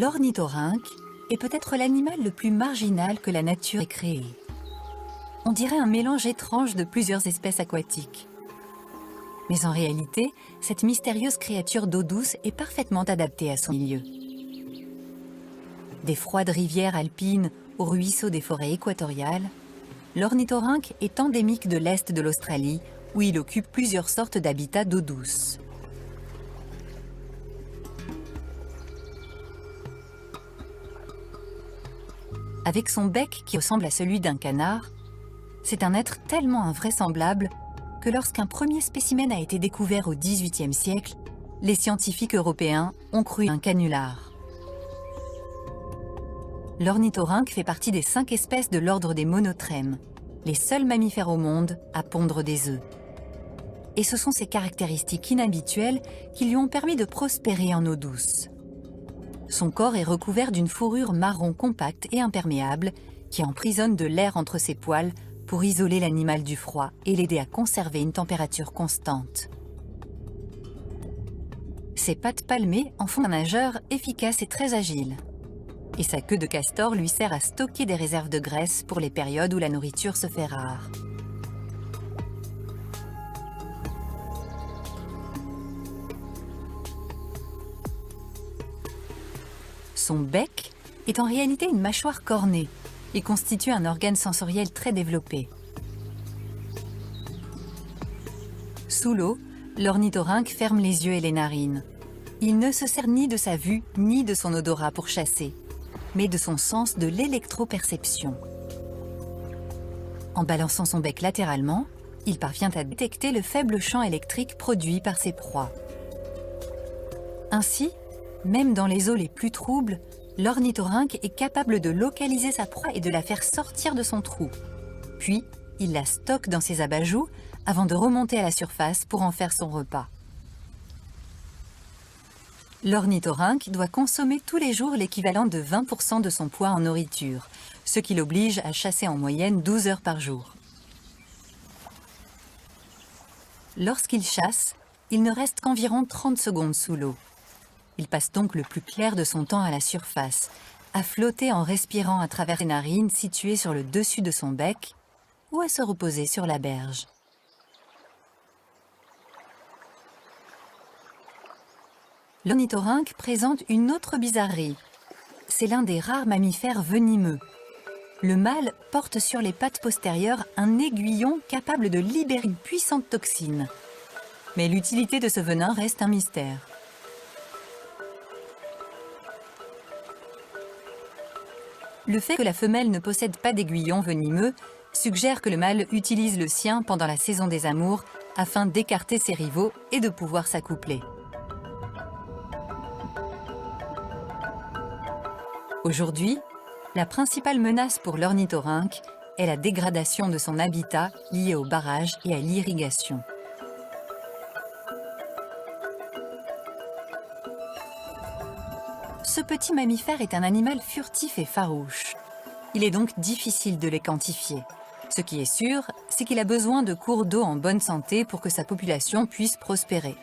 L'ornithorynque est peut-être l'animal le plus marginal que la nature ait créé. On dirait un mélange étrange de plusieurs espèces aquatiques. Mais en réalité, cette mystérieuse créature d'eau douce est parfaitement adaptée à son milieu. Des froides rivières alpines aux ruisseaux des forêts équatoriales, l'ornithorynque est endémique de l'est de l'Australie, où il occupe plusieurs sortes d'habitats d'eau douce. Avec son bec qui ressemble à celui d'un canard, c'est un être tellement invraisemblable que lorsqu'un premier spécimen a été découvert au XVIIIe siècle, les scientifiques européens ont cru un canular. L'ornithorynque fait partie des 5 espèces de l'ordre des monotrèmes, les seuls mammifères au monde à pondre des œufs. Et ce sont ces caractéristiques inhabituelles qui lui ont permis de prospérer en eau douce. Son corps est recouvert d'une fourrure marron compacte et imperméable qui emprisonne de l'air entre ses poils pour isoler l'animal du froid et l'aider à conserver une température constante. Ses pattes palmées en font un nageur efficace et très agile. Et sa queue de castor lui sert à stocker des réserves de graisse pour les périodes où la nourriture se fait rare. Son bec est en réalité une mâchoire cornée et constitue un organe sensoriel très développé. Sous l'eau, l'ornithorynque ferme les yeux et les narines. Il ne se sert ni de sa vue ni de son odorat pour chasser, mais de son sens de l'électroperception. En balançant son bec latéralement, il parvient à détecter le faible champ électrique produit par ses proies. Ainsi, même dans les eaux les plus troubles, l'ornithorynque est capable de localiser sa proie et de la faire sortir de son trou. Puis, il la stocke dans ses abat-joues avant de remonter à la surface pour en faire son repas. L'ornithorynque doit consommer tous les jours l'équivalent de 20% de son poids en nourriture, ce qui l'oblige à chasser en moyenne 12 heures par jour. Lorsqu'il chasse, il ne reste qu'environ 30 secondes sous l'eau. Il passe donc le plus clair de son temps à la surface, à flotter en respirant à travers les narines situées sur le dessus de son bec ou à se reposer sur la berge. L'ornithorynque présente une autre bizarrerie. C'est l'un des rares mammifères venimeux. Le mâle porte sur les pattes postérieures un aiguillon capable de libérer une puissante toxine. Mais l'utilité de ce venin reste un mystère. Le fait que la femelle ne possède pas d'aiguillon venimeux suggère que le mâle utilise le sien pendant la saison des amours afin d'écarter ses rivaux et de pouvoir s'accoupler. Aujourd'hui, la principale menace pour l'ornithorynque est la dégradation de son habitat liée aux barrages et à l'irrigation. Ce petit mammifère est un animal furtif et farouche. Il est donc difficile de les quantifier. Ce qui est sûr, c'est qu'il a besoin de cours d'eau en bonne santé pour que sa population puisse prospérer.